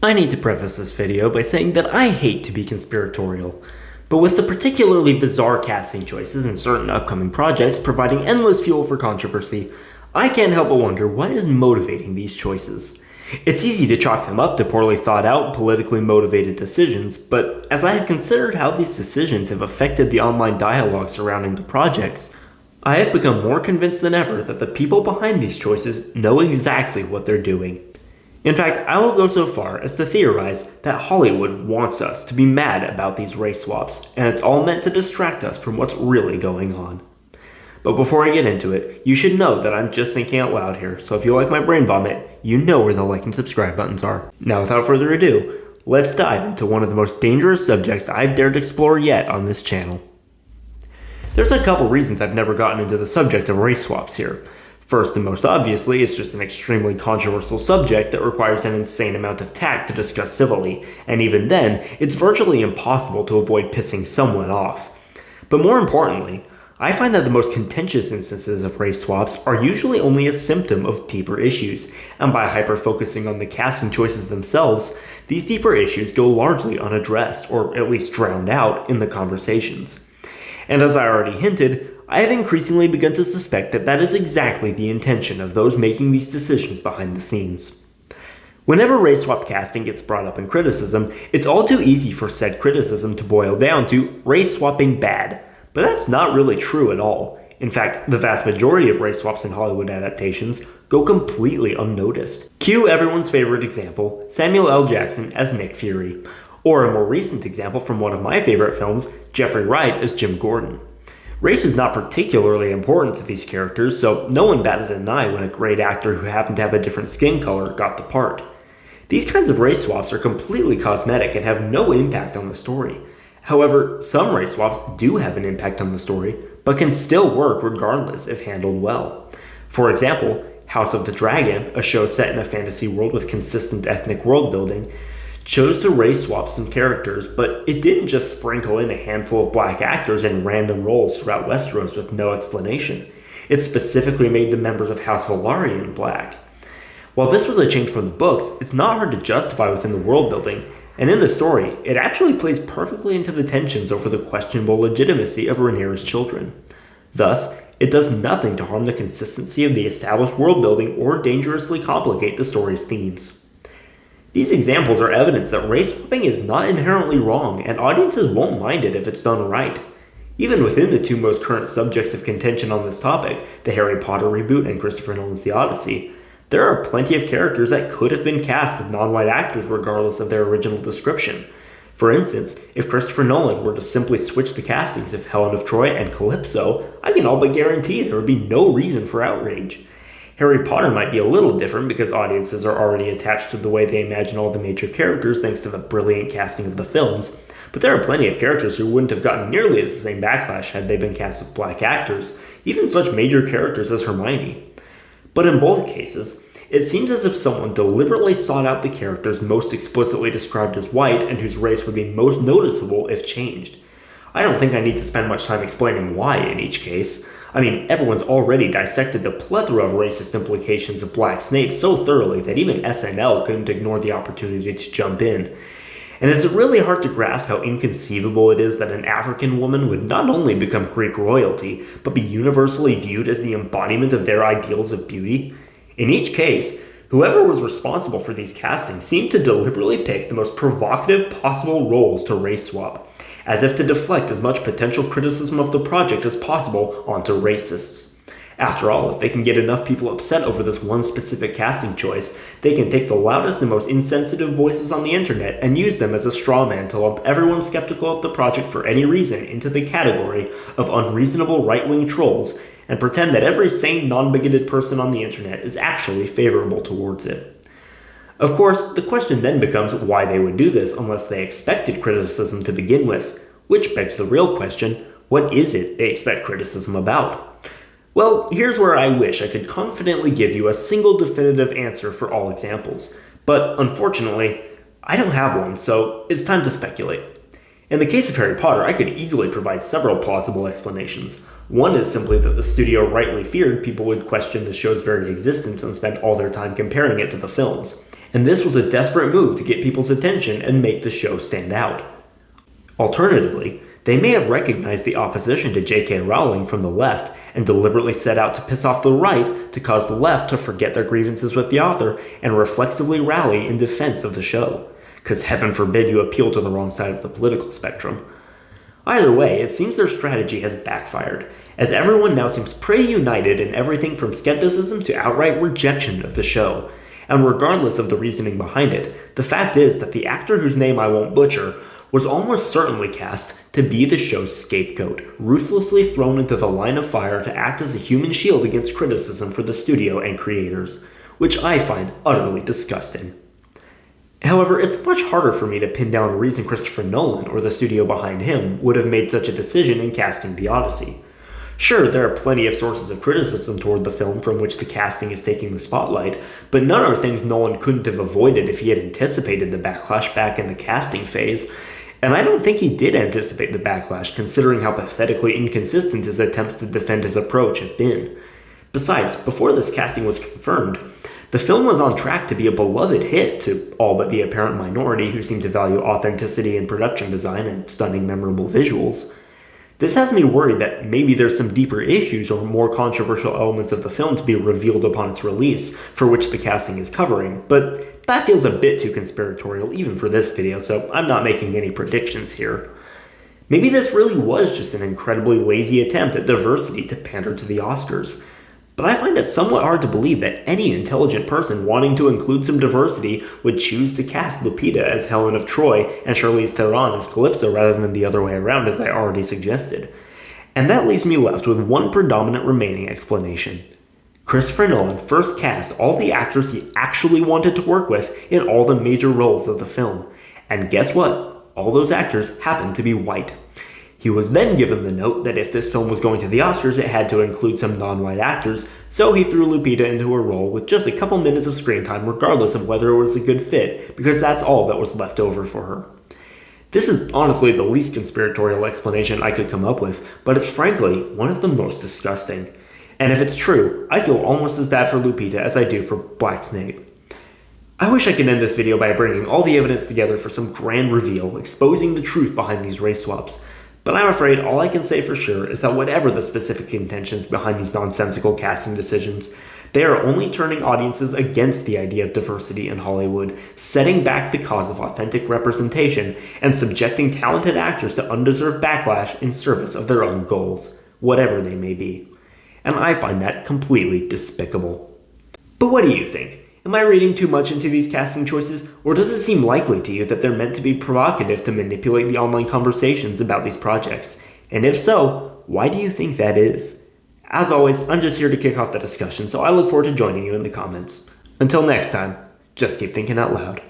I need to preface this video by saying that I hate to be conspiratorial, but with the particularly bizarre casting choices in certain upcoming projects providing endless fuel for controversy, I can't help but wonder what is motivating these choices. It's easy to chalk them up to poorly thought out, politically motivated decisions, but as I have considered how these decisions have affected the online dialogue surrounding the projects, I have become more convinced than ever that the people behind these choices know exactly what they're doing. In fact, I will go so far as to theorize that Hollywood wants us to be mad about these race swaps, and it's all meant to distract us from what's really going on. But before I get into it, you should know that I'm just thinking out loud here, so if you like my brain vomit, you know where the like and subscribe buttons are. Now without further ado, let's dive into one of the most dangerous subjects I've dared explore yet on this channel. There's a couple reasons I've never gotten into the subject of race swaps here. First and most obviously, it's just an extremely controversial subject that requires an insane amount of tact to discuss civilly, and even then, it's virtually impossible to avoid pissing someone off. But more importantly, I find that the most contentious instances of race swaps are usually only a symptom of deeper issues, and by hyper-focusing on the casting choices themselves, these deeper issues go largely unaddressed, or at least drowned out, in the conversations. And as I already hinted, I have increasingly begun to suspect that that is exactly the intention of those making these decisions behind the scenes. Whenever race swap casting gets brought up in criticism, it's all too easy for said criticism to boil down to race swapping bad, but that's not really true at all. In fact, the vast majority of race swaps in Hollywood adaptations go completely unnoticed. Cue everyone's favorite example, Samuel L. Jackson as Nick Fury, or a more recent example from one of my favorite films, Jeffrey Wright as Jim Gordon. Race is not particularly important to these characters, so no one batted an eye when a great actor who happened to have a different skin color got the part. These kinds of race swaps are completely cosmetic and have no impact on the story. However, some race swaps do have an impact on the story, but can still work regardless if handled well. For example, House of the Dragon, a show set in a fantasy world with consistent ethnic world building, chose to race swap some characters, but it didn't just sprinkle in a handful of black actors in random roles throughout Westeros with no explanation. It specifically made the members of House Velaryon black. While this was a change from the books, it's not hard to justify within the world building, and in the story, it actually plays perfectly into the tensions over the questionable legitimacy of Rhaenyra's children. Thus, it does nothing to harm the consistency of the established world building or dangerously complicate the story's themes. These examples are evidence that race swapping is not inherently wrong, and audiences won't mind it if it's done right. Even within the two most current subjects of contention on this topic, the Harry Potter reboot and Christopher Nolan's The Odyssey, there are plenty of characters that could have been cast with non-white actors regardless of their original description. For instance, if Christopher Nolan were to simply switch the castings of Helen of Troy and Calypso, I can all but guarantee there would be no reason for outrage. Harry Potter might be a little different because audiences are already attached to the way they imagine all the major characters thanks to the brilliant casting of the films, but there are plenty of characters who wouldn't have gotten nearly the same backlash had they been cast with black actors, even such major characters as Hermione. But in both cases, it seems as if someone deliberately sought out the characters most explicitly described as white and whose race would be most noticeable if changed. I don't think I need to spend much time explaining why in each case. I mean, everyone's already dissected the plethora of racist implications of Black Snape so thoroughly that even SNL couldn't ignore the opportunity to jump in. And it's really hard to grasp how inconceivable it is that an African woman would not only become Greek royalty, but be universally viewed as the embodiment of their ideals of beauty. In each case, whoever was responsible for these castings seemed to deliberately pick the most provocative possible roles to race swap, as if to deflect as much potential criticism of the project as possible onto racists. After all, if they can get enough people upset over this one specific casting choice, they can take the loudest and most insensitive voices on the internet and use them as a straw man to lump everyone skeptical of the project for any reason into the category of unreasonable right-wing trolls and pretend that every sane, non-bigoted person on the internet is actually favorable towards it. Of course, the question then becomes why they would do this unless they expected criticism to begin with, which begs the real question, what is it they expect criticism about? Well, here's where I wish I could confidently give you a single definitive answer for all examples, but unfortunately, I don't have one, so it's time to speculate. In the case of Harry Potter, I could easily provide several plausible explanations. One is simply that the studio rightly feared people would question the show's very existence and spend all their time comparing it to the films. and this was a desperate move to get people's attention and make the show stand out. Alternatively, they may have recognized the opposition to J.K. Rowling from the left and deliberately set out to piss off the right to cause the left to forget their grievances with the author and reflexively rally in defense of the show, because heaven forbid you appeal to the wrong side of the political spectrum. Either way, it seems their strategy has backfired, as everyone now seems pretty united in everything from skepticism to outright rejection of the show. And regardless of the reasoning behind it, the fact is that the actor whose name I won't butcher was almost certainly cast to be the show's scapegoat, ruthlessly thrown into the line of fire to act as a human shield against criticism for the studio and creators, which I find utterly disgusting. However, it's much harder for me to pin down a reason Christopher Nolan, or the studio behind him, would have made such a decision in casting the Odyssey. Sure, there are plenty of sources of criticism toward the film from which the casting is taking the spotlight, but none are things Nolan couldn't have avoided if he had anticipated the backlash back in the casting phase. And I don't think he did anticipate the backlash, considering how pathetically inconsistent his attempts to defend his approach have been. Besides, before this casting was confirmed, the film was on track to be a beloved hit to all but the apparent minority who seem to value authenticity in production design and stunning, memorable visuals. This has me worried that maybe there's some deeper issues or more controversial elements of the film to be revealed upon its release, for which the casting is covering, but that feels a bit too conspiratorial even for this video, so I'm not making any predictions here. Maybe this really was just an incredibly lazy attempt at diversity to pander to the Oscars. But I find it somewhat hard to believe that any intelligent person wanting to include some diversity would choose to cast Lupita as Helen of Troy and Charlize Theron as Calypso rather than the other way around, as I already suggested. And that leaves me left with one predominant remaining explanation. Christopher Nolan first cast all the actors he actually wanted to work with in all the major roles of the film. And guess what? All those actors happened to be white. He was then given the note that if this film was going to the Oscars, it had to include some non-white actors, so he threw Lupita into a role with just a couple minutes of screen time regardless of whether it was a good fit, because that's all that was left over for her. This is honestly the least conspiratorial explanation I could come up with, but it's frankly one of the most disgusting. And if it's true, I feel almost as bad for Lupita as I do for Black Snape. I wish I could end this video by bringing all the evidence together for some grand reveal, exposing the truth behind these race swaps. But I'm afraid all I can say for sure is that whatever the specific intentions behind these nonsensical casting decisions, they are only turning audiences against the idea of diversity in Hollywood, setting back the cause of authentic representation, and subjecting talented actors to undeserved backlash in service of their own goals, whatever they may be. And I find that completely despicable. But what do you think? Am I reading too much into these casting choices, or does it seem likely to you that they're meant to be provocative to manipulate the online conversations about these projects? And if so, why do you think that is? As always, I'm just here to kick off the discussion, so I look forward to joining you in the comments. Until next time, just keep thinking out loud.